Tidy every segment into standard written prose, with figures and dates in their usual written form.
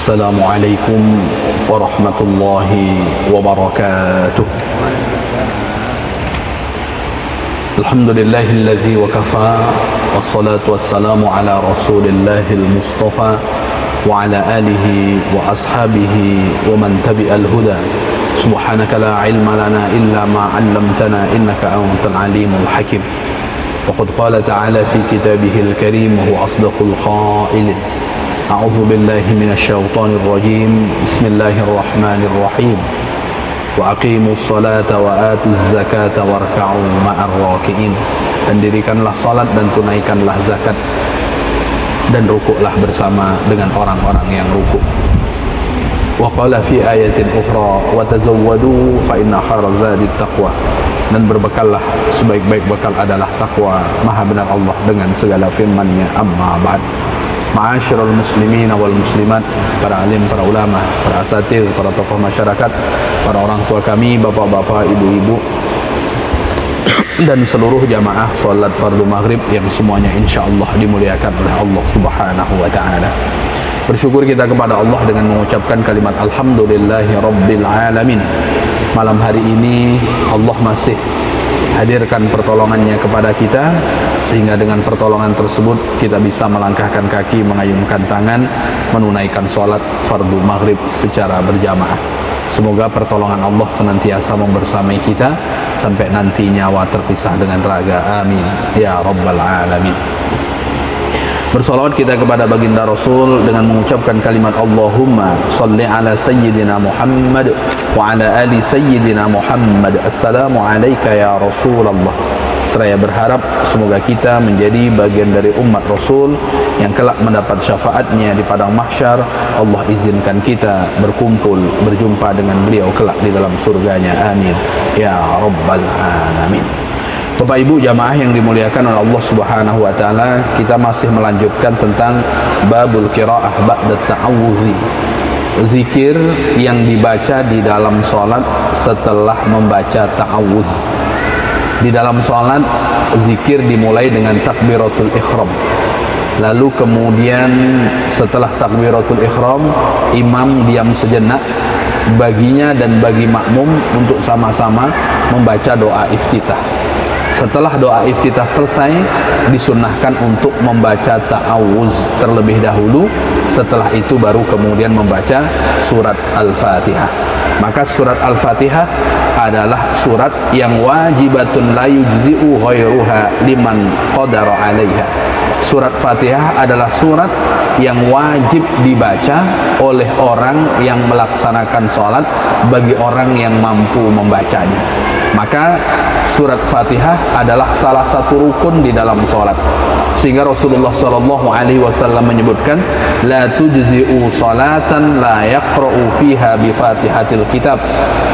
السلام عليكم ورحمة الله وبركاته. الحمد لله الذي وكفى والصلاة والسلام على رسول الله المصطفى وعلى آله وأصحابه ومن تبع الهدى. سبحانك لا علم لنا إلا ما علمتنا إنك أنت العليم الحكيم. وقد قال تعالى في كتابه الكريم وهو أصدق القائلين: أعوذ بالله من الشيطان الرجيم بسم الله الرحمن الرحيم وأقيموا الصلاة وآتوا الزكاة واركعوا مع الراكعين. Dan dirikanlah salat dan tunaikanlah zakat dan rukuklah bersama dengan orang-orang yang rukuk. Wa qala fi ayatin ukhra wa tazawwadu fa inna khairaz zadi taqwa. Dan berbekallah, sebaik-baik bekal adalah takwa. Maha benar Allah dengan segala firman-Nya. Amma ba'd. Ma'asyiral muslimin wal muslimat, para alim, para ulama, para asatidz, para tokoh masyarakat, para orang tua kami, bapak-bapak, ibu-ibu, dan seluruh jamaah salat fardu maghrib yang semuanya insyaallah dimuliakan oleh Allah Subhanahu wa taala. Bersyukur kita kepada Allah dengan mengucapkan kalimat alhamdulillahi rabbil alamin. Malam hari ini Allah masih hadirkan pertolongannya kepada kita, sehingga dengan pertolongan tersebut kita bisa melangkahkan kaki, mengayunkan tangan, menunaikan sholat fardu maghrib secara berjamaah. Semoga pertolongan Allah senantiasa membersamai kita sampai nanti nyawa terpisah dengan raga. Amin ya rabbal alamin. Bersolawat kita kepada baginda Rasul dengan mengucapkan kalimat Allahumma salli ala sayyidina Muhammad wa ala ali sayyidina Muhammad. Assalamu alayka ya Rasulullah. Seraya berharap semoga kita menjadi bagian dari umat Rasul yang kelak mendapat syafaatnya di padang mahsyar. Allah izinkan kita berkumpul, berjumpa dengan beliau kelak di dalam surganya. Amin ya rabbal alamin. Bapak Ibu jamaah yang dimuliakan oleh Allah Subhanahu wa taala, kita masih melanjutkan tentang babul qiraah ba'da ta'awudzi. Zikir yang dibaca di dalam salat setelah membaca ta'awudz. Di dalam salat zikir dimulai dengan takbiratul ihram. Lalu kemudian setelah takbiratul ihram, imam diam sejenak, baginya dan bagi makmum untuk sama-sama membaca doa iftitah. Setelah doa iftitah selesai, disunnahkan untuk membaca ta'awuz terlebih dahulu. Setelah itu baru kemudian membaca surat Al-Fatihah. Maka surat Al-Fatihah adalah surat yang wajibatun la yujzi'u ghairuha liman qadara 'alaiha. Surat Fatihah adalah surat yang wajib dibaca oleh orang yang melaksanakan sholat bagi orang yang mampu membacanya. Maka surat Fatihah adalah salah satu rukun di dalam sholat, sehingga Rasulullah SAW menyebutkan la tujzi'u salatan la yaqra'u fiha bi fatihatil kitab.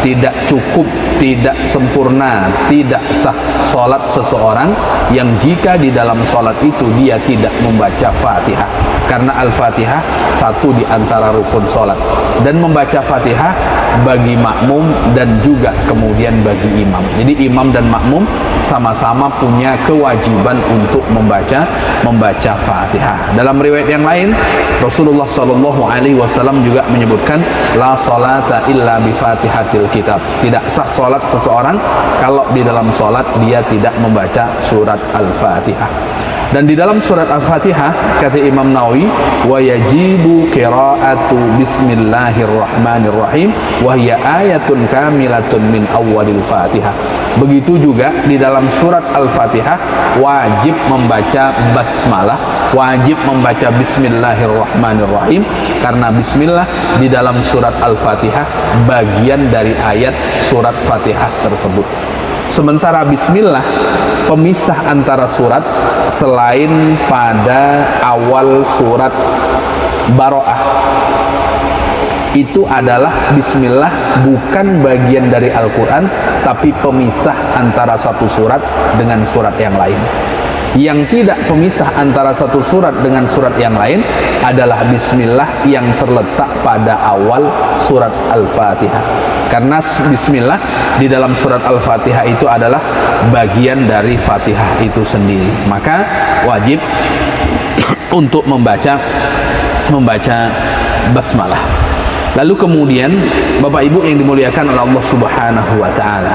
Tidak cukup, tidak sempurna, tidak sah sholat seseorang yang jika di dalam sholat itu dia tidak membaca Fatihah, karena Al-Fatihah satu di antara rukun sholat, dan membaca Fatihah bagi makmum dan juga kemudian bagi imam. Jadi imam dan makmum sama-sama punya kewajiban untuk membaca Fatihah. Dalam riwayat yang lain, Rasulullah SAW juga menyebutkan la salata illa bi fatihatil kitab. Tidak sah salat seseorang kalau di dalam salat dia tidak membaca surat Al-Fatihah. Dan di dalam surat Al-Fatihah kata Imam Nawawi, wa yajibu qira'atu bismillahirrahmanirrahim wa hiya ayatun kamilatun min awwalil Fatihah. Begitu juga di dalam surat Al-Fatihah wajib membaca basmalah, wajib membaca bismillahirrahmanirrahim, karena bismillah di dalam surat Al-Fatihah bagian dari ayat surat Fatihah tersebut. Sementara bismillah pemisah antara surat, selain pada awal surat Baro'ah, itu adalah bismillah bukan bagian dari Al-Quran, tapi pemisah antara satu surat dengan surat yang lain. Yang tidak pemisah antara satu surat dengan surat yang lain adalah bismillah yang terletak pada awal surat Al-Fatihah. Karena bismillah di dalam surat Al-Fatihah itu adalah bagian dari Fatihah itu sendiri. Maka wajib untuk membaca basmalah. Lalu kemudian Bapak Ibu yang dimuliakan oleh Allah Subhanahu wa taala,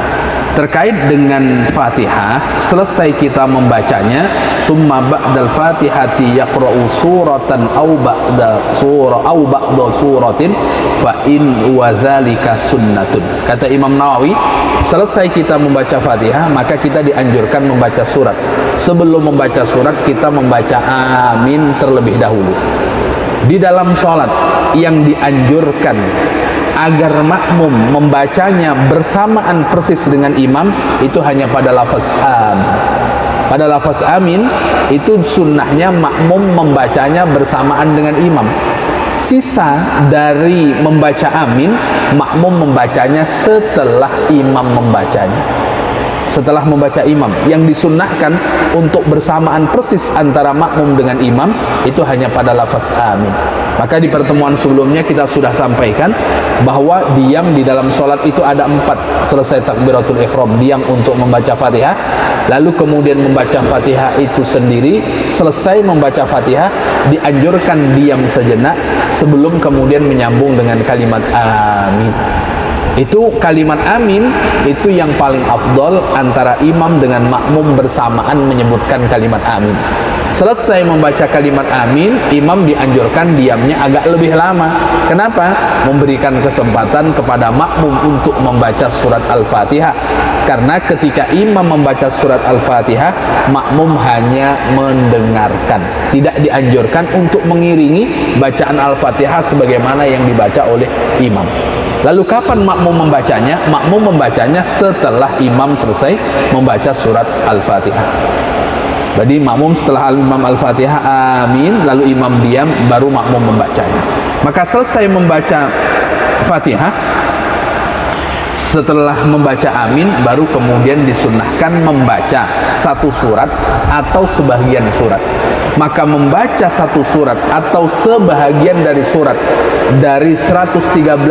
terkait dengan Fatihah, selesai kita membacanya, summa ba'dal Fatihati yaqra'u suratan aw ba'da surah aw ba'da suratin fa in wa dzalika sunnatun. Kata Imam Nawawi, selesai kita membaca Fatihah, maka kita dianjurkan membaca surat. Sebelum membaca surat, kita membaca amin terlebih dahulu. Di dalam sholat yang dianjurkan agar makmum membacanya bersamaan persis dengan imam, itu hanya pada lafaz amin. Pada lafaz amin itu sunnahnya makmum membacanya bersamaan dengan imam. Sisa dari membaca amin, makmum membacanya setelah imam membacanya. Setelah membaca imam, yang disunnahkan untuk bersamaan persis antara makmum dengan imam itu hanya pada lafaz amin. Maka di pertemuan sebelumnya kita sudah sampaikan bahwa diam di dalam sholat itu ada 4. Selesai takbiratul ihram, diam untuk membaca Fatihah, lalu kemudian membaca Fatihah itu sendiri. Selesai membaca Fatihah, dianjurkan diam sejenak sebelum kemudian menyambung dengan kalimat amin. Itu kalimat amin itu yang paling afdol antara imam dengan makmum bersamaan menyebutkan kalimat amin. Selesai membaca kalimat amin, imam dianjurkan diamnya agak lebih lama. Kenapa? Memberikan kesempatan kepada makmum untuk membaca surat Al-Fatihah. Karena ketika imam membaca surat Al-Fatihah, makmum hanya mendengarkan. Tidak dianjurkan untuk mengiringi bacaan Al-Fatihah sebagaimana yang dibaca oleh imam. Lalu kapan makmum membacanya? Makmum membacanya setelah imam selesai membaca surat Al-Fatihah. Jadi makmum setelah imam Al-Fatihah amin, lalu imam diam, baru makmum membacanya. Maka selesai membaca Fatihah, setelah membaca amin, baru kemudian disunnahkan membaca satu surat atau sebagian surat. Maka membaca satu surat atau sebahagian dari surat dari 113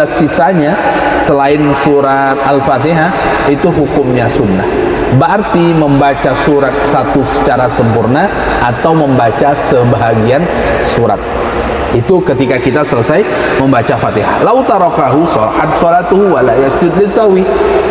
sisanya selain surat Al-Fatihah itu hukumnya sunnah. Berarti membaca surat satu secara sempurna atau membaca sebahagian surat. Itu ketika kita selesai membaca Fatihah. Lau tarakahu sahhat salatuhu wa la yasjud lisahwi.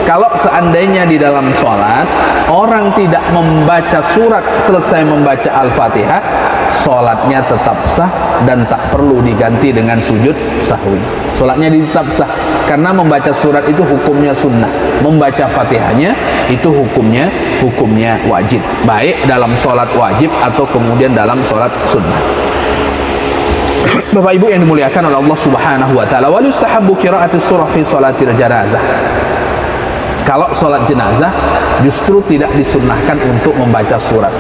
Kalau seandainya di dalam sholat orang tidak membaca surat selesai membaca Al-Fatihah, sholatnya tetap sah dan tak perlu diganti dengan sujud sahwi. Sholatnya tetap sah karena membaca surat itu hukumnya sunnah. Membaca Fatihahnya itu hukumnya wajib, baik dalam sholat wajib atau kemudian dalam sholat sunnah. Bapak Ibu yang dimuliakan oleh Allah Subhanahu wa taala, wal yustahabbu qira'atus surah fi sholatil janazah. Kalau sholat jenazah justru tidak disunnahkan untuk membaca surat.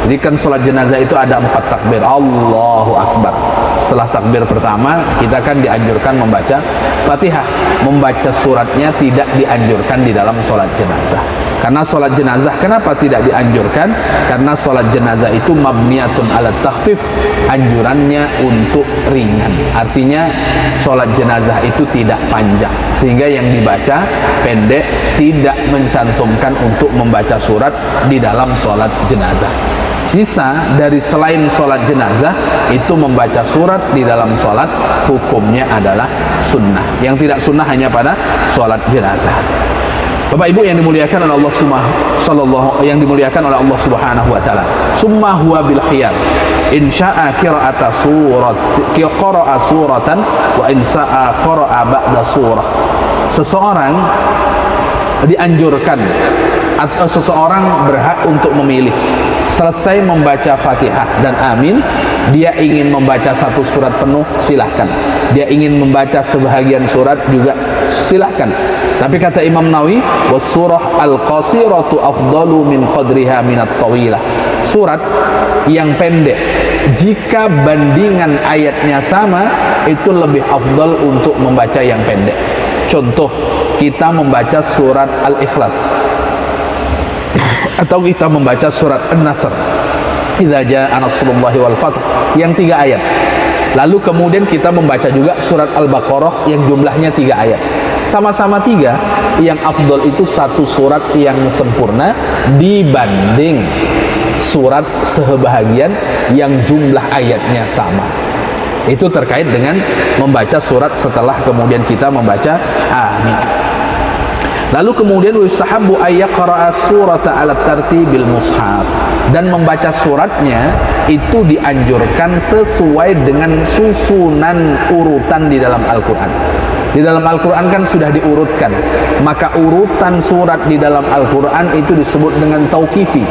Jadi kan sholat jenazah itu ada 4 takbir, Allahu Akbar. Setelah takbir pertama kita kan dianjurkan membaca Fatihah. Membaca suratnya tidak dianjurkan di dalam sholat jenazah. Karena sholat jenazah kenapa tidak dianjurkan? Karena sholat jenazah itu mabniyatun ala takhfif, anjurannya untuk ringan. Artinya sholat jenazah itu tidak panjang, sehingga yang dibaca pendek, tidak mencantumkan untuk membaca surat di dalam sholat jenazah. Sisa dari selain sholat jenazah itu membaca surat di dalam sholat hukumnya adalah sunnah. Yang tidak sunnah hanya pada sholat jenazah. Bapak Ibu yang dimuliakan oleh Allah Subhanahu wa taala, summa huwa bil khiyar in syaa qira'ata qira'a suratan wa in syaa qira'a ba'da surah. Seseorang dianjurkan atau seseorang berhak untuk memilih. Selesai membaca Fatihah dan amin, dia ingin membaca satu surat penuh, silahkan. Dia ingin membaca sebahagian surat juga silahkan. Tapi kata Imam Nawawi, was surah al-qasiratu afdalu min qadriha minat tawilah. Surat yang pendek jika bandingan ayatnya sama itu lebih afdal untuk membaca yang pendek. Contoh, kita membaca surat Al-Ikhlas atau kita membaca surat An-Nasr, idza jaa nasrullahi wal fath, yang 3 ayat. Lalu kemudian kita membaca juga surat Al-Baqarah yang jumlahnya 3 ayat. Sama-sama 3, yang afdal itu satu surat yang sempurna dibanding surat sebahagian yang jumlah ayatnya sama. Itu terkait dengan membaca surat setelah kemudian kita membaca amin. Lalu kemudian yustahabbu ayyaqra'a surata 'ala tartibil mushaf, dan membaca suratnya itu dianjurkan sesuai dengan susunan urutan di dalam Al-Qur'an. Di dalam Al-Qur'an kan sudah diurutkan, maka urutan surat di dalam Al-Qur'an itu disebut dengan tauqifi.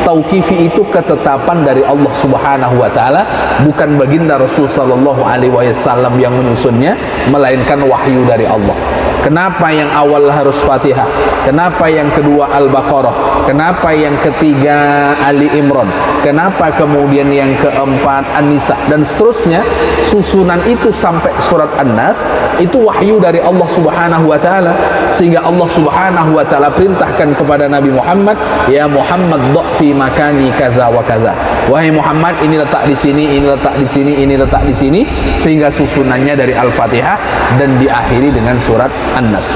Tauqifi itu ketetapan dari Allah Subhanahu wa taala, bukan baginda Rasul sallallahu alaihi wasallam yang menyusunnya, melainkan wahyu dari Allah. Kenapa yang awal harus Fatihah? Kenapa yang kedua Al-Baqarah? Kenapa yang ketiga Ali Imran? Kenapa kemudian yang keempat An-Nisa? Dan seterusnya, susunan itu sampai surat An-Nas itu wahyu dari Allah Subhanahu wa taala, sehingga Allah Subhanahu wa taala perintahkan kepada Nabi Muhammad, ya Muhammad dha' fi makani kaza wa kaza. Wahai Muhammad, ini letak di sini, ini letak di sini, ini letak di sini, sehingga susunannya dari Al-Fatihah dan diakhiri dengan surat An-Nas.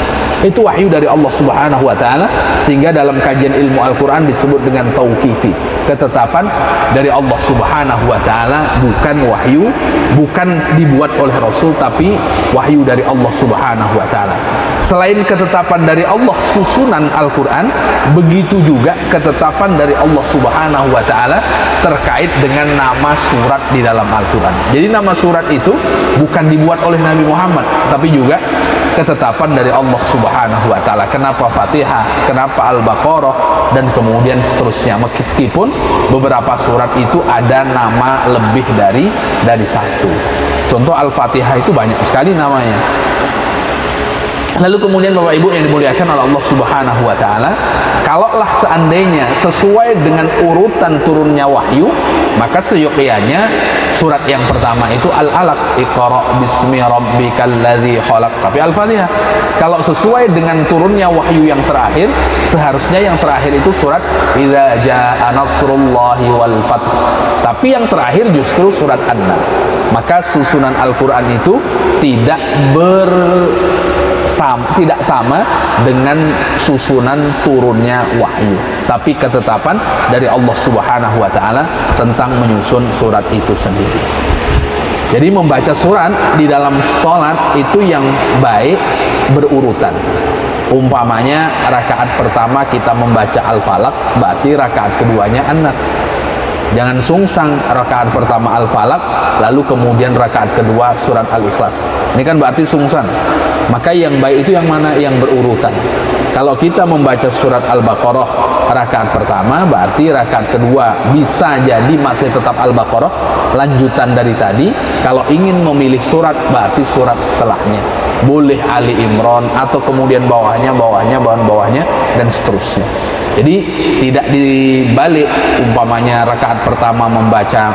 Itu wahyu dari Allah Subhanahu wa taala, sehingga dalam kajian ilmu Al-Qur'an disebut dengan tauqifi, ketetapan dari Allah Subhanahu wa taala, bukan wahyu, bukan dibuat oleh Rasul, tapi wahyu dari Allah Subhanahu wa taala. Selain ketetapan dari Allah susunan Al-Qur'an, begitu juga ketetapan dari Allah Subhanahu wa taala terkait dengan nama surat di dalam Al-Qur'an. Jadi nama surat itu bukan dibuat oleh Nabi Muhammad, tapi juga ketetapan dari Allah Subhanahu wa taala. Kenapa Fatihah, kenapa Al-Baqarah, dan kemudian seterusnya. Meskipun beberapa surat itu ada nama lebih dari satu. Contoh Al-Fatihah itu banyak sekali namanya. Lalu kemudian Bapak Ibu yang dimuliakan oleh Allah Subhanahu wa taala, kalaulah seandainya sesuai dengan urutan turunnya wahyu, maka seyogyanya surat yang pertama itu Al-Alaq, Iqra bismi rabbikal ladzi khalaq, tapi Al-Fatihah. Kalau sesuai dengan turunnya wahyu yang terakhir, seharusnya yang terakhir itu surat Idza jaa nasrullahi wal fath, tapi yang terakhir justru surat An-Nas. Maka susunan Al-Qur'an itu tidak sama dengan susunan turunnya wahyu, tapi ketetapan dari Allah Subhanahu wa taala tentang menyusun surat itu sendiri. Jadi membaca surat di dalam sholat itu yang baik berurutan. Umpamanya rakaat pertama kita membaca Al-Falaq, berarti rakaat keduanya An-Nas. Jangan sungsang rakaat pertama Al-Falaq lalu kemudian rakaat kedua surat Al-Ikhlas. Ini kan berarti sungsang. Maka yang baik itu yang mana? Yang berurutan. Kalau kita membaca surat Al-Baqarah rakaat pertama, berarti rakaat kedua bisa jadi masih tetap Al-Baqarah, lanjutan dari tadi. Kalau ingin memilih surat, berarti surat setelahnya. Boleh Ali Imran, atau kemudian bawahnya, dan seterusnya. Jadi tidak dibalik, umpamanya rakaat pertama membaca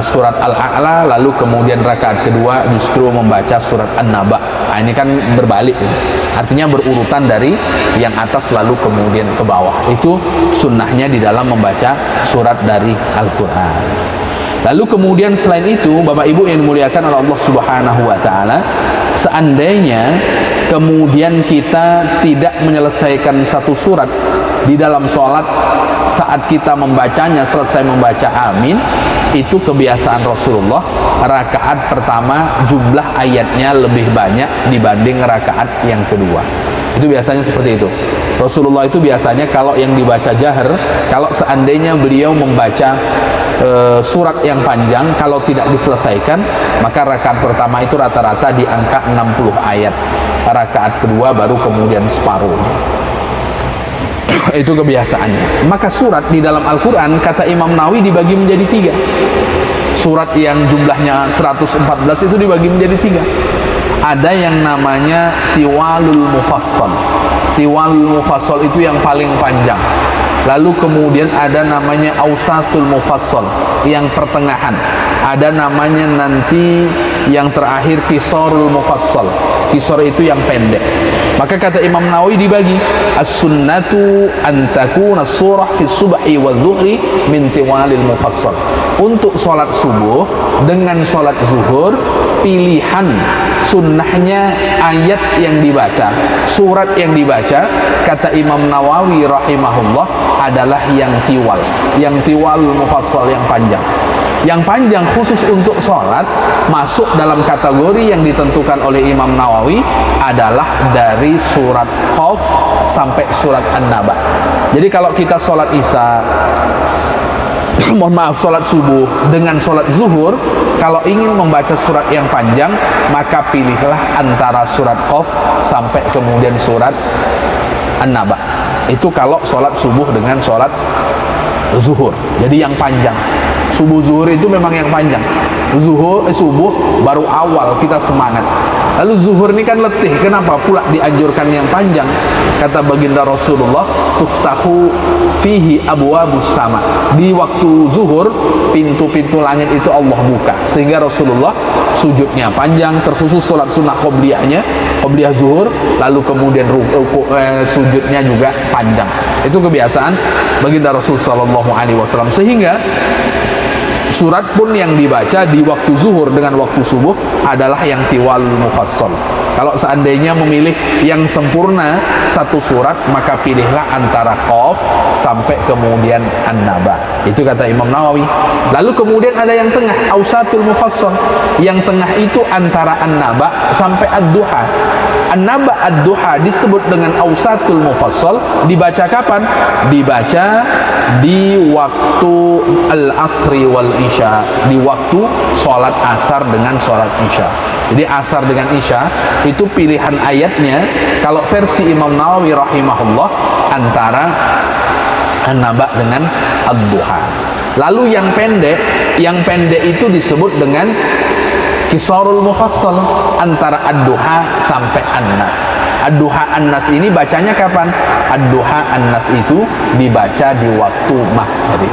surat Al-A'la, lalu kemudian rakaat kedua justru membaca surat An-Naba. Nah, ini kan berbalik ini. Artinya berurutan dari yang atas lalu kemudian ke bawah. Itu sunnahnya di dalam membaca surat dari Al-Quran. Lalu kemudian selain itu, Bapak Ibu yang dimuliakan oleh Allah Subhanahu wa taala, seandainya kemudian kita tidak menyelesaikan satu surat di dalam sholat, saat kita membacanya selesai membaca amin, itu kebiasaan Rasulullah, rakaat pertama jumlah ayatnya lebih banyak dibanding rakaat yang kedua. Itu biasanya seperti itu. Rasulullah itu biasanya kalau yang dibaca jahar, kalau seandainya beliau membaca surat yang panjang, kalau tidak diselesaikan, maka rakaat pertama itu rata-rata di angka 60 ayat, rakaat kedua baru kemudian separuhnya. Itu kebiasaannya. Maka surat di dalam Al-Quran, kata Imam Nawawi, dibagi menjadi 3. Surat yang jumlahnya 114 itu dibagi menjadi 3. Ada yang namanya Tiwalul Mufassal. Tiwalul Mufassal itu yang paling panjang. Lalu kemudian ada namanya Ausatul Mufassal, yang pertengahan. Ada namanya nanti yang terakhir Qisarul Mufassal. Qisar itu yang pendek. Maka kata Imam Nawawi dibagi, as-sunnatu an takuna surah fi subhi wa dhuhri min tiwalil mufassal. Untuk sholat subuh dengan sholat zuhur, pilihan sunnahnya ayat yang dibaca, surat yang dibaca, kata Imam Nawawi rahimahullah, adalah yang tiwal mufassal, yang panjang. Yang panjang khusus untuk sholat masuk dalam kategori yang ditentukan oleh Imam Nawawi adalah dari surat Qaf sampai surat An-Naba. Jadi kalau kita sholat Isya, mohon maaf, sholat subuh dengan sholat zuhur, kalau ingin membaca surat yang panjang, maka pilihlah antara surat Qaf sampai kemudian surat An-Naba. Itu kalau sholat subuh dengan sholat zuhur, jadi yang panjang. Subuh zuhur itu memang yang panjang. Subuh baru awal kita semangat. Lalu zuhur ini kan letih. Kenapa pula dianjurkan yang panjang? Kata baginda Rasulullah, tuftahu fihi abwabus sama. Di waktu zuhur, pintu-pintu langit itu Allah buka. Sehingga Rasulullah sujudnya panjang, terkhusus sholat sunnah qobliyahnya, qobliyah zuhur, lalu kemudian sujudnya juga panjang. Itu kebiasaan baginda Rasul sallallahu alaihi wasallam. Sehingga surat pun yang dibaca di waktu zuhur dengan waktu subuh adalah yang tiwalul mufassal. Kalau seandainya memilih yang sempurna satu surat, maka pilihlah antara Qaf sampai kemudian An-Naba. Itu kata Imam Nawawi. Lalu kemudian ada yang tengah, Ausatul Mufassal. Yang tengah itu antara An-Naba sampai Ad-Duha. An-Naba Ad-Duha disebut dengan Ausatul Mufassal. Dibaca kapan? Dibaca di waktu Al-Asri wal Isya, di waktu sholat asar dengan sholat Isya. Jadi asar dengan Isya itu pilihan ayatnya kalau versi Imam Nawawi rahimahullah antara An-Naba dengan Ad-Duha. Lalu yang pendek itu disebut dengan Qisarul Mufassal, antara Ad-Duha sampai An-Nas. Ad-Duha An-Nas ini bacanya kapan? Ad-Duha An-Nas itu dibaca di waktu maghrib.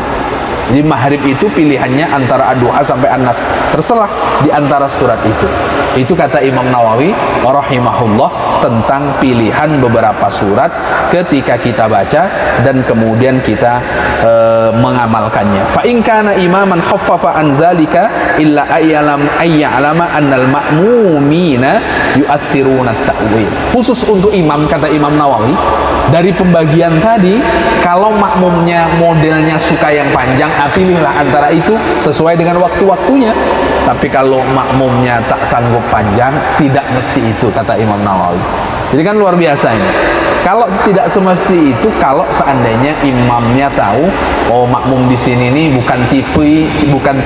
Jadi maghrib itu pilihannya antara Ad-Duha sampai An-Nas, terserah di antara surat itu. Itu kata Imam Nawawi rahimahullah tentang pilihan beberapa surat ketika kita baca dan kemudian kita mengamalkannya. Fa in kana imaman khaffafa an zalika illa ayya'lama annal ma'mumina yu'athiruna at-ta'wil. Khusus untuk imam, kata Imam Nawawi, dari pembagian tadi, kalau makmumnya modelnya suka yang panjang, pilihlah antara itu sesuai dengan waktu-waktunya. Tapi kalau makmumnya tak sanggup panjang, tidak mesti itu, kata Imam Nawawi. Jadi kan luar biasa ini. Kalau tidak semesti itu, kalau seandainya imamnya tahu, oh makmum di sini ini bukan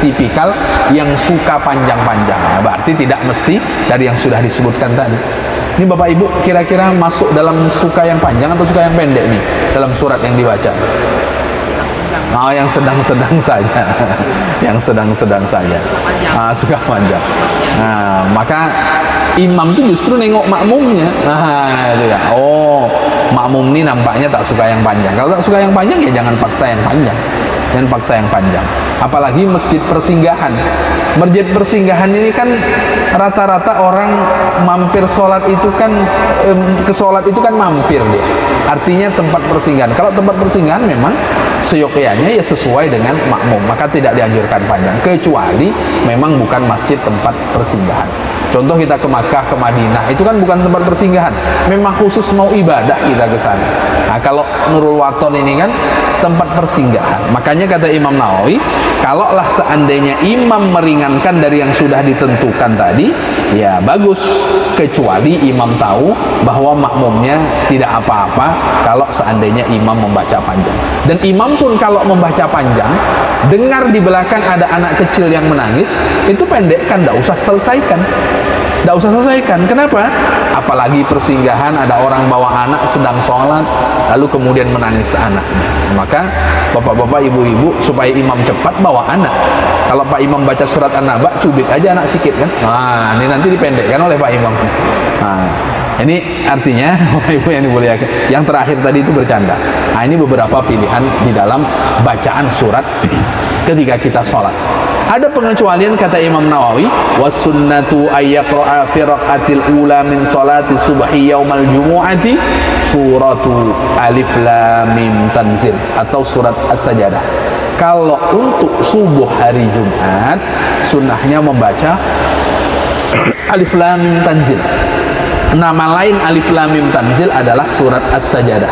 tipikal yang suka panjang-panjang, nah, berarti tidak mesti dari yang sudah disebutkan tadi. Ini Bapak Ibu kira-kira masuk dalam suka yang panjang atau suka yang pendek nih dalam surat yang dibaca? Oh, yang sedang-sedang saja. Yang sedang-sedang saja. Suka panjang. Nah, maka imam itu justru nengok makmumnya. Nah, itu ya. Oh, makmum ini nampaknya tak suka yang panjang. Kalau tak suka yang panjang, ya jangan paksa yang panjang. Jangan paksa yang panjang. Apalagi masjid persinggahan. Masjid persinggahan ini kan rata-rata orang mampir sholat itu kan ke sholat itu kan mampir dia. Artinya tempat persinggahan. Kalau tempat persinggahan memang seyogyanya ya sesuai dengan makmum, maka tidak dianjurkan panjang, kecuali memang bukan masjid tempat persinggahan. Contoh kita ke Makkah, ke Madinah, itu kan bukan tempat persinggahan, memang khusus mau ibadah kita ke sana. Nah, kalau Nurul Waton ini kan tempat persinggahan. Makanya kata Imam Nawawi, kalaulah seandainya imam meringankan dari yang sudah ditentukan tadi, ya bagus, kecuali imam tahu bahwa makmumnya tidak apa-apa kalau seandainya imam membaca panjang. Dan imam pun kalau membaca panjang, dengar di belakang ada anak kecil yang menangis, itu pendekkan, tidak usah selesaikan. Tidak usah selesaikan. Kenapa? Apalagi persinggahan, ada orang bawa anak sedang sholat, lalu kemudian menangis anaknya. Maka bapak-bapak, ibu-ibu, supaya imam cepat bawa anak. Kalau Pak Imam baca surat An-Naba, cubit aja anak sikit kan. Nah, ini nanti dipendekkan oleh Pak Imam. Nah, ini artinya Bapak Ibu yang dimuliakan, yang terakhir tadi itu bercanda. Nah, ini beberapa pilihan di dalam bacaan surat ketika kita sholat. Ada pengecualian kata Imam Nawawi, wasunnatu ayyaqra'a fi raqatil ula min salati subhi yaumal jumu'ati suratu alif lam mim tanzil atau surat as-sajadah. Kalau untuk subuh hari Jumat, sunnahnya membaca alif lam mim tanzil. Nama lain alif lam mim tanzil adalah surat as-sajadah.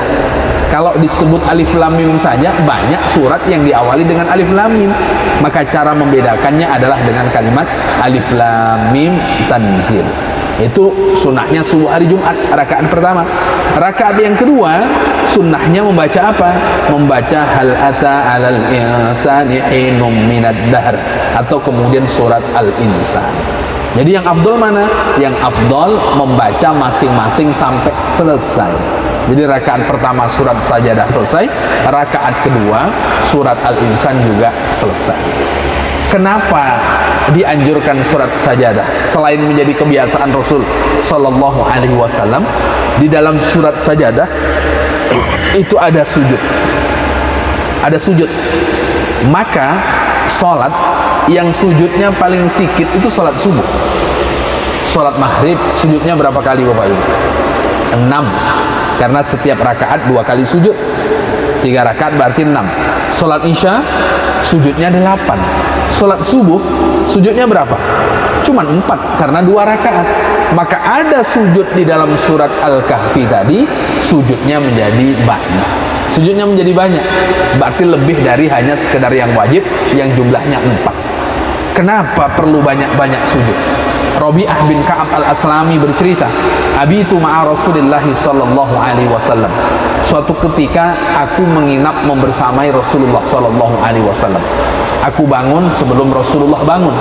Kalau disebut alif lam mim saja banyak surat yang diawali dengan alif lam mim. Maka cara membedakannya adalah dengan kalimat alif lam mim tanzil. Itu sunnahnya subuh hari Jumat, rakaat pertama. Rakaat yang kedua, sunnahnya membaca apa? Membaca hal ata alal insani hinum minad dahr, atau kemudian surat al-insan. Jadi yang afdol mana? Yang afdol membaca masing-masing sampai selesai. Jadi rakaat pertama surat sajadah selesai, rakaat kedua surat al-insan juga selesai. Kenapa dianjurkan surat sajadah? Selain menjadi kebiasaan Rasul Sallallahu Alaihi Wasallam, di dalam surat sajadah itu ada sujud. Ada sujud. Maka sholat yang sujudnya paling sikit itu sholat subuh. Sholat maghrib sujudnya berapa kali Bapak Ibu? 6. Karena setiap rakaat 2 kali sujud. 3 rakaat berarti 6. Sholat isya sujudnya 8. Sholat subuh sujudnya berapa? Cuman 4 karena 2 rakaat. Maka ada sujud di dalam surat Al-Kahfi tadi, sujudnya menjadi banyak. Sujudnya menjadi banyak, berarti lebih dari hanya sekedar yang wajib yang jumlahnya 4. Kenapa perlu banyak-banyak sujud? Rabi'ah bin Ka'ab al-Aslami bercerita, abitu ma'a Rasulillah sallallahu alaihi wasallam. Suatu ketika aku menginap membersamai Rasulullah sallallahu alaihi wasallam. Aku bangun sebelum Rasulullah bangun.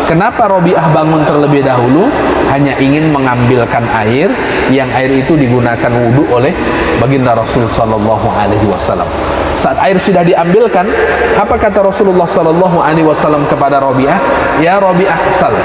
Kenapa Rabi'ah bangun terlebih dahulu? Hanya ingin mengambilkan air, yang air itu digunakan wudhu oleh baginda Rasul sallallahu alaihi wasallam. Saat air sudah diambilkan, apa kata Rasulullah sallallahu alaihi wasallam kepada Rabi'ah? Ya Rabi'ah, sal.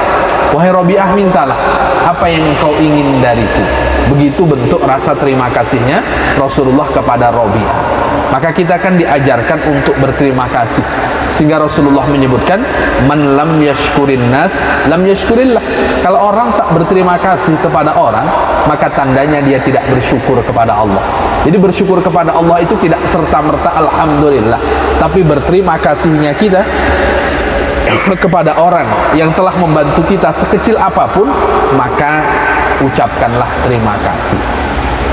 Wahai Rabi'ah, mintalah apa yang kau ingin dariku. Begitu bentuk rasa terima kasihnya Rasulullah kepada Rabi'ah. Maka kita akan diajarkan untuk berterima kasih. Sehingga Rasulullah menyebutkan, man lam yashkurin nas lam yashkurillah. Kalau orang tak berterima kasih kepada orang, maka tandanya dia tidak bersyukur kepada Allah. Jadi bersyukur kepada Allah itu tidak serta-merta alhamdulillah, tapi berterima kasihnya kita kepada orang yang telah membantu kita sekecil apapun, maka ucapkanlah terima kasih.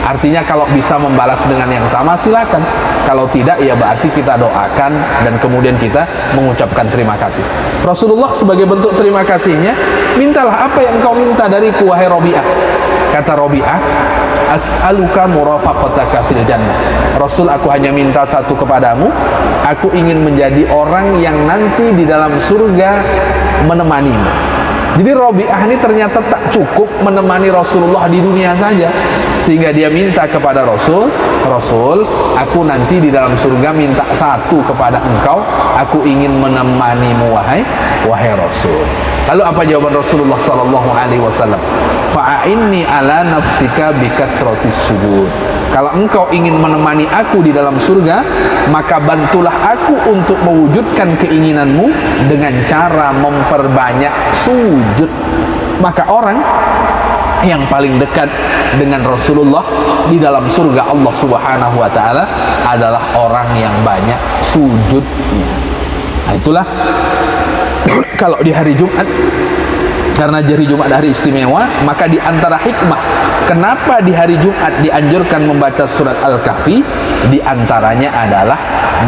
Artinya kalau bisa membalas dengan yang sama silakan. Kalau tidak ya berarti kita doakan dan kemudian kita mengucapkan terima kasih. Rasulullah sebagai bentuk terima kasihnya, mintalah apa yang kau minta dariku wahai Rabi'ah. Kata Rabi'ah, as'aluka murafaqataka fil jannah. Rasul, aku hanya minta satu kepadamu, aku ingin menjadi orang yang nanti di dalam surga menemanimu. Jadi Rabi'ah ini ternyata tak cukup menemani Rasulullah di dunia saja, sehingga dia minta kepada Rasul, Rasul, aku nanti di dalam surga minta satu kepada engkau, aku ingin menemanimu wahai Rasul. Lalu apa jawaban Rasulullah sallallahu alaihi wasallam? Fa'inni ala nafsika bikathratis sujud. Kalau engkau ingin menemani aku di dalam surga, maka bantulah aku untuk mewujudkan keinginanmu dengan cara memperbanyak sujud. Maka orang yang paling dekat dengan Rasulullah di dalam surga Allah Subhanahu wa taala adalah orang yang banyak sujudnya. Nah, itulah kalau di hari Jumat, karena hari Jumat hari istimewa, maka di antara hikmah kenapa di hari Jumat dianjurkan membaca surat Al-Kahfi, di antaranya adalah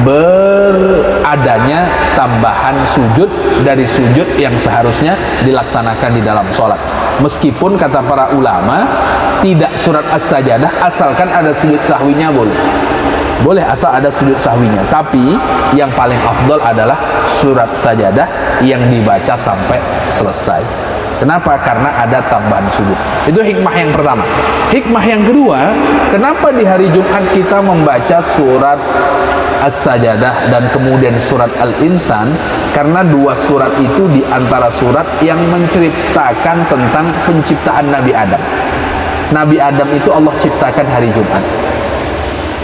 beradanya tambahan sujud dari sujud yang seharusnya dilaksanakan di dalam sholat. Meskipun kata para ulama, tidak surat as-sajadah asalkan ada sujud sahwinya boleh asal ada sujud sahwinya, tapi yang paling afdol adalah surat sajadah yang dibaca sampai selesai. Kenapa? Karena ada tambahan sujud. Itu hikmah yang pertama. Hikmah yang kedua, kenapa di hari Jumat kita membaca surat As-Sajadah dan kemudian surat Al-Insan? Karena dua surat itu di antara surat yang menceritakan tentang penciptaan Nabi Adam. Nabi Adam itu Allah ciptakan hari Jumat,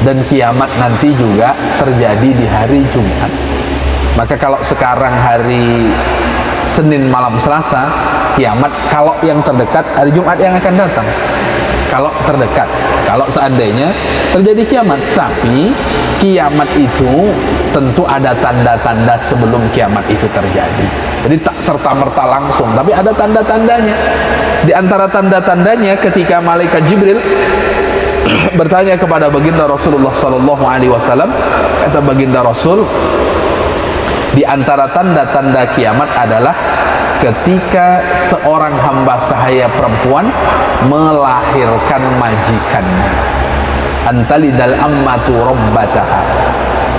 dan kiamat nanti juga terjadi di hari Jumat. Maka kalau sekarang hari Senin malam Selasa, kiamat kalau yang terdekat hari Jumat yang akan datang. Kalau terdekat, kalau seandainya terjadi kiamat, tapi kiamat itu tentu ada tanda-tanda sebelum kiamat itu terjadi. Jadi tak serta-merta langsung, tapi ada tanda-tandanya. Di antara tanda-tandanya ketika malaikat Jibril bertanya kepada baginda Rasulullah sallallahu alaihi wasallam, kata baginda Rasul, di antara tanda-tanda kiamat adalah ketika seorang hamba sahaya perempuan melahirkan majikannya. Antalidal ammatu rabbataha.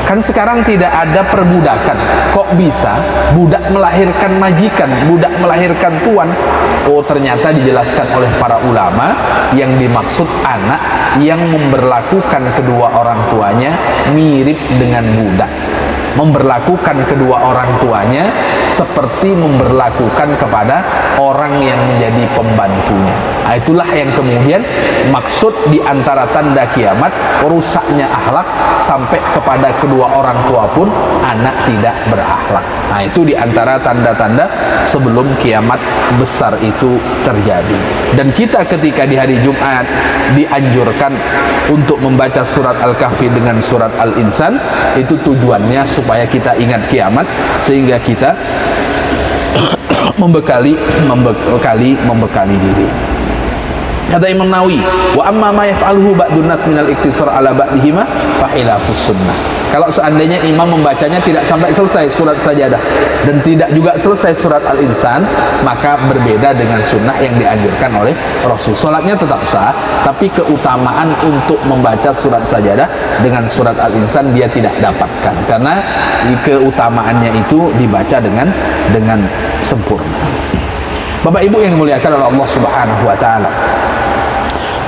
Kan sekarang tidak ada perbudakan. Kok bisa budak melahirkan majikan, budak melahirkan tuan? Oh, ternyata dijelaskan oleh para ulama yang dimaksud anak yang memberlakukan kedua orang tuanya mirip dengan budak, memberlakukan kedua orang tuanya seperti memberlakukan kepada orang yang menjadi pembantunya. Nah, itulah yang kemudian maksud di antara tanda kiamat, rusaknya akhlak sampai kepada kedua orang tua pun anak tidak berakhlak. Nah, itu di antara tanda-tanda sebelum kiamat besar itu terjadi. Dan kita ketika di hari Jumat dianjurkan untuk membaca surat Al-Kahfi dengan surat Al-Insan, itu tujuannya supaya kita ingat kiamat, sehingga kita membekali diri. Kata Imam Nawawi, wa amma ma yaf'aluhu ba'dun nas minal iktisar ala ba'dihima fa khilafus sunnah. Kalau seandainya imam membacanya tidak sampai selesai surat Sajadah dan tidak juga selesai surat Al-Insan, maka berbeda dengan sunnah yang dianjurkan oleh Rasul. Salatnya tetap sah, tapi keutamaan untuk membaca surat Sajadah dengan surat Al-Insan dia tidak dapatkan, karena keutamaannya itu dibaca dengan sempurna. Bapak Ibu yang dimuliakan oleh Allah Subhanahu wa taala,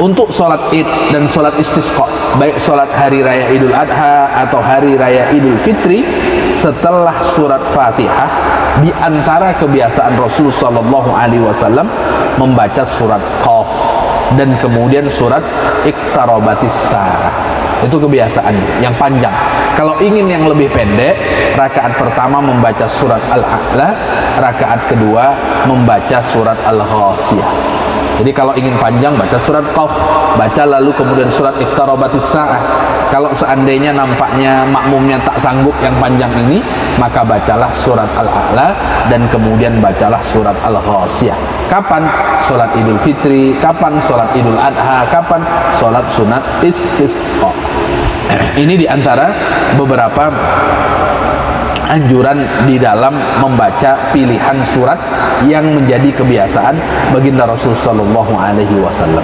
untuk sholat id dan sholat istisqa, baik sholat hari raya Idul Adha atau hari raya Idul Fitri, setelah surat Fatihah, di antara kebiasaan Rasul sallallahu alaihi wasallam membaca surat Qaf dan kemudian surat Iqtarabatis Saah. Itu kebiasaannya yang panjang. Kalau ingin yang lebih pendek, rakaat pertama membaca surat Al-A'la, rakaat kedua membaca surat Al-Ghasiyah. Jadi kalau ingin panjang, baca surat Qaf, baca lalu kemudian surat Iqtarabatis Saah. Kalau seandainya nampaknya makmumnya tak sanggup yang panjang ini, maka bacalah surat Al-A'la dan kemudian bacalah surat Al-Ghasiyah. Kapan? Sholat Idul Fitri, kapan sholat Idul Adha, kapan sholat sunat istisqa. Ini diantara beberapa anjuran di dalam membaca pilihan surat yang menjadi kebiasaan baginda Rasul sallallahu alaihi wasallam.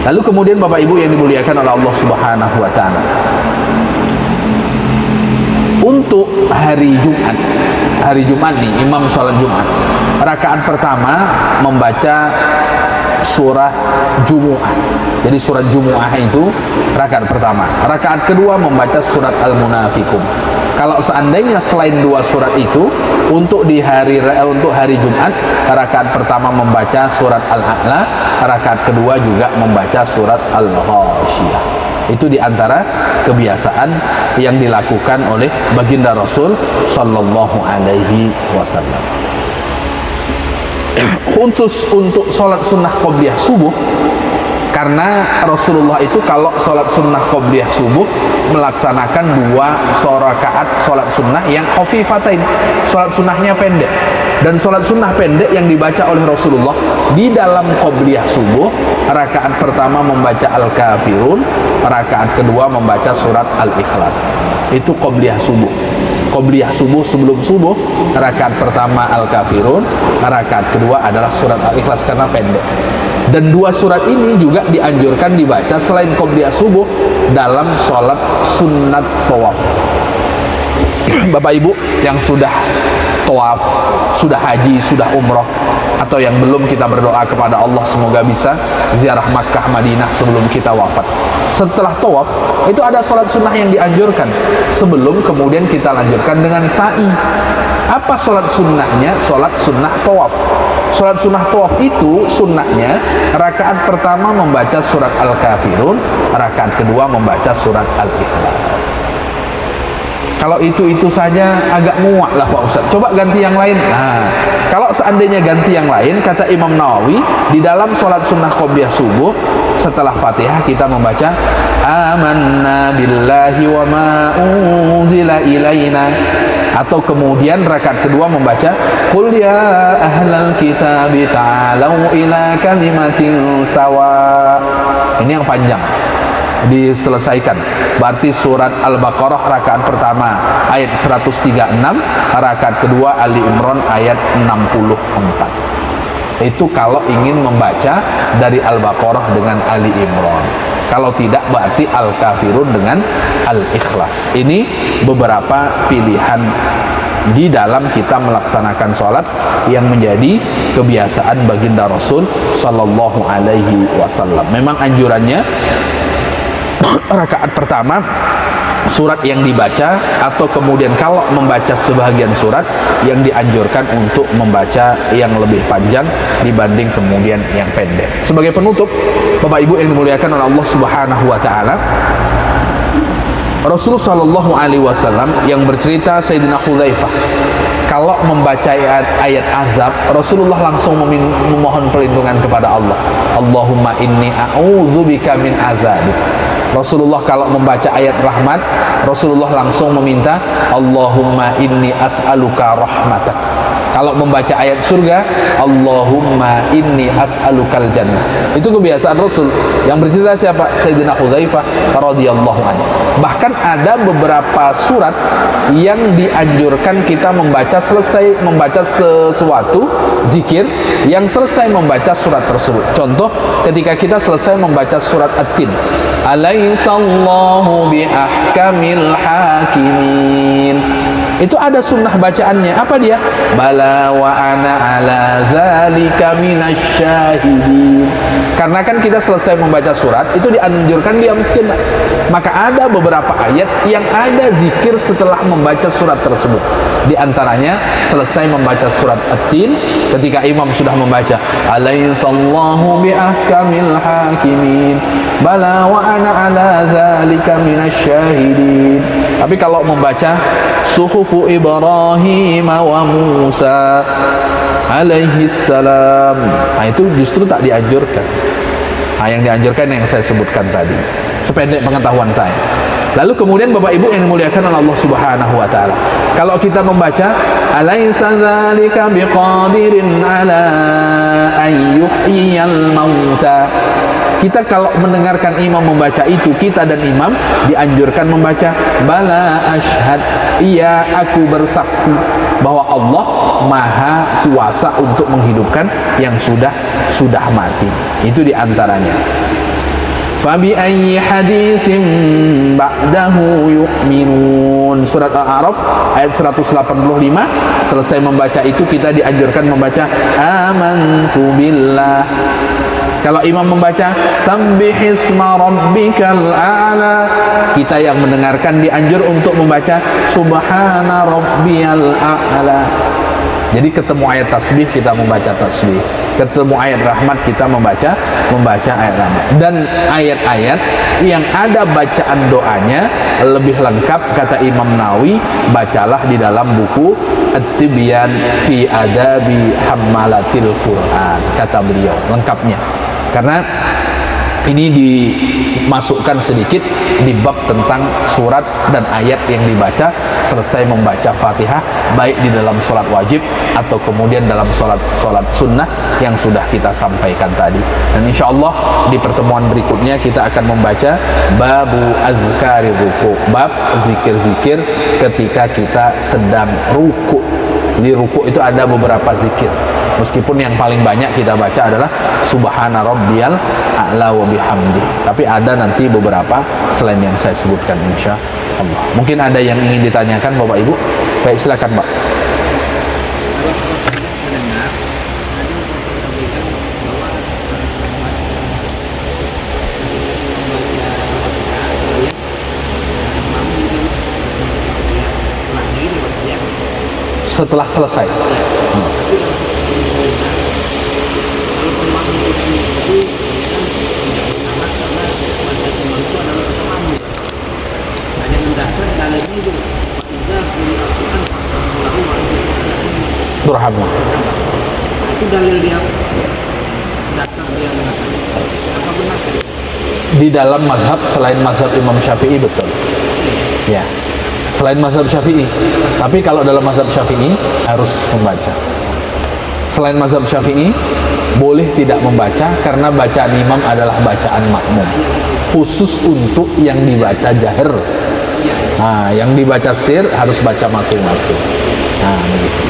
Lalu kemudian Bapak Ibu yang dimuliakan oleh Allah Subhanahu wa taala, untuk hari Jumat nih, imam sholat Jumat, rakaat pertama membaca surah Jumu'ah. Jadi surat Jumu'ah itu rakaat pertama. Rakaat kedua membaca surat Al-Munafiqun. Kalau seandainya selain dua surat itu, untuk hari Jumat, rakaat pertama membaca surat Al-A'la, rakaat kedua juga membaca surat Al-Ghasiyah. Itu diantara kebiasaan yang dilakukan oleh baginda Rasul sallallahu alaihi wasallam. Khusus untuk sholat sunnah qobliyah subuh, karena Rasulullah itu kalau sholat sunnah qobliyah subuh melaksanakan 2 rakaat sholat sunnah yang khafifatain, sholat sunnahnya pendek. Dan sholat sunnah pendek yang dibaca oleh Rasulullah di dalam qobliyah subuh, rakaat pertama membaca Al-Kafirun, rakaat kedua membaca surat Al-Ikhlas. Itu qobliyah subuh. Qobliyah subuh sebelum subuh, rakaat pertama Al-Kafirun, rakaat kedua adalah surat Al-Ikhlas karena pendek. Dan 2 surat ini juga dianjurkan dibaca selain qobliyah subuh dalam sholat sunat tawaf. Bapak Ibu yang sudah tawaf, sudah haji, sudah umroh, atau yang belum, kita berdoa kepada Allah semoga bisa ziarah Makkah Madinah sebelum kita wafat. Setelah tawaf itu ada sholat sunnah yang dianjurkan sebelum kemudian kita lanjutkan dengan sa'i. Apa sholat sunnahnya? Sholat sunnah tawaf. Sholat sunnah tawaf itu sunnahnya rakaat pertama membaca surat Al-Kafirun, rakaat kedua membaca surat Al-Ikhlas. Kalau itu saja agak muak lah Pak Ustaz. Coba ganti yang lain. Nah, kalau seandainya ganti yang lain, kata Imam Nawawi, di dalam sholat sunnah qobliyah subuh, setelah Fatihah kita membaca amanna billahi wa ma unzila ilaina, atau kemudian rakaat kedua membaca qul ya ahlal kitabi ta'alau ila kalimatin sawa. Ini yang panjang. diselesaikan. Berarti surat Al-Baqarah rakaat pertama ayat 136, rakaat kedua Ali Imran ayat 64. Itu kalau ingin membaca dari Al-Baqarah dengan Ali Imran. Kalau tidak berarti Al-Kafirun dengan Al-Ikhlas. Ini beberapa pilihan di dalam kita melaksanakan sholat yang menjadi kebiasaan baginda Rasul Sallallahu Alaihi Wasallam. Memang anjurannya rakaat pertama surat yang dibaca, atau kemudian kalau membaca sebagian surat yang dianjurkan untuk membaca yang lebih panjang dibanding kemudian yang pendek. Sebagai penutup, Bapak Ibu yang dimuliakan oleh Allah Subhanahu wa taala, Rasulullah Shallallahu Alaihi Wasallam yang bercerita Sayyidina Hudzaifah kalau membaca ayat azab, Rasulullah langsung memohon perlindungan kepada Allah. Allahumma inni a'udzubika min azabik. Rasulullah kalau membaca ayat rahmat, Rasulullah langsung meminta Allahumma inni as'aluka rahmatak. Kalau membaca ayat surga, Allahumma inni as'alukal jannah. Itu kebiasaan Rasul. Yang bercerita siapa? Sayyidina Hudzaifah radhiyallahu anhu. Bahkan ada beberapa surat yang dianjurkan kita membaca selesai membaca sesuatu zikir yang selesai membaca surat tersebut. Contoh, ketika kita selesai membaca surat At-Tin, Alaysallahu biahkamil hakimin. Itu ada sunnah bacaannya. Apa dia? Bala wa ana ala dzalika minasyahidin. Karena kan kita selesai membaca surat itu dianjurkan diam sejenak. Maka ada beberapa ayat yang ada zikir setelah membaca surat tersebut. Di antaranya selesai membaca surat At-Tin, ketika imam sudah membaca Alaysallahu biahkamil hakimin, bala wa ana ala dzalika minasyahidin. Tapi kalau membaca Suhufu Ibrahim wa Musa alaihi salam, nah itu justru tak dianjurkan. Nah, yang dianjurkan yang saya sebutkan tadi, sependek pengetahuan saya. Lalu kemudian Bapak Ibu yang dimuliakan oleh Allah Subhanahu wa taala, kalau kita membaca alaysa dzalika biqadirin ala an yuhyiyal mauta, kita kalau mendengarkan imam membaca itu, kita dan imam dianjurkan membaca bala asyhad, iya aku bersaksi bahwa Allah maha kuasa untuk menghidupkan yang sudah mati. Itu diantaranya. Fabi ayyi haditsin ba'dahu yu'minun. Surat Al-A'raf ayat 185. Selesai membaca itu kita dianjurkan membaca amantu billah. Kalau imam membaca Sabbihisma rabbikal a'la, kita yang mendengarkan dianjur untuk membaca Subhana rabbiyal a'la. Jadi ketemu ayat tasbih kita membaca tasbih, ketemu ayat rahmat kita membaca ayat rahmat. Dan ayat-ayat yang ada bacaan doanya lebih lengkap, kata Imam Nawawi, bacalah di dalam buku At-Tibyan fi Adabi Hammalatil Quran, kata beliau lengkapnya. Karena ini dimasukkan sedikit di bab tentang surat dan ayat yang dibaca selesai membaca Fatihah, baik di dalam sholat wajib atau kemudian dalam sholat sunnah yang sudah kita sampaikan tadi. Dan insya Allah di pertemuan berikutnya kita akan membaca babu azkari ruku, bab zikir-zikir ketika kita sedang ruku. Di ruku itu ada beberapa zikir, meskipun yang paling banyak kita baca adalah Subhana rabbiyal a'la wa bihamdi, tapi ada nanti beberapa selain yang saya sebutkan insya Allah. Mungkin ada yang ingin ditanyakan Bapak Ibu? Baik, silakan Pak. Setelah selesai. Turhamu. Itu dalil dia dasar dia mengatakan apa benar? Di dalam mazhab selain mazhab Imam Syafi'i, betul. Ya. Selain mazhab Syafi'i. Tapi kalau dalam mazhab Syafi'i harus membaca. Selain mazhab Syafi'i boleh tidak membaca karena bacaan imam adalah bacaan makmum. khusus untuk yang dibaca jahar. Nah, yang dibaca sir harus baca masing-masing. Nah, begitu.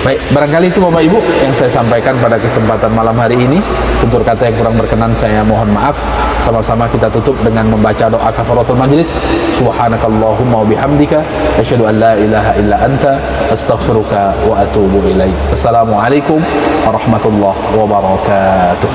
Baik, barangkali itu Bapak Ibu yang saya sampaikan pada kesempatan malam hari ini. Tutur kata yang kurang berkenan saya mohon maaf. Sama-sama kita tutup dengan membaca doa kafaratul majlis. Subhanakallahumma wa bihamdika asyhadu an la ilaha illa anta astaghfiruka wa atubu ilaik. Assalamualaikum warahmatullahi wabarakatuh.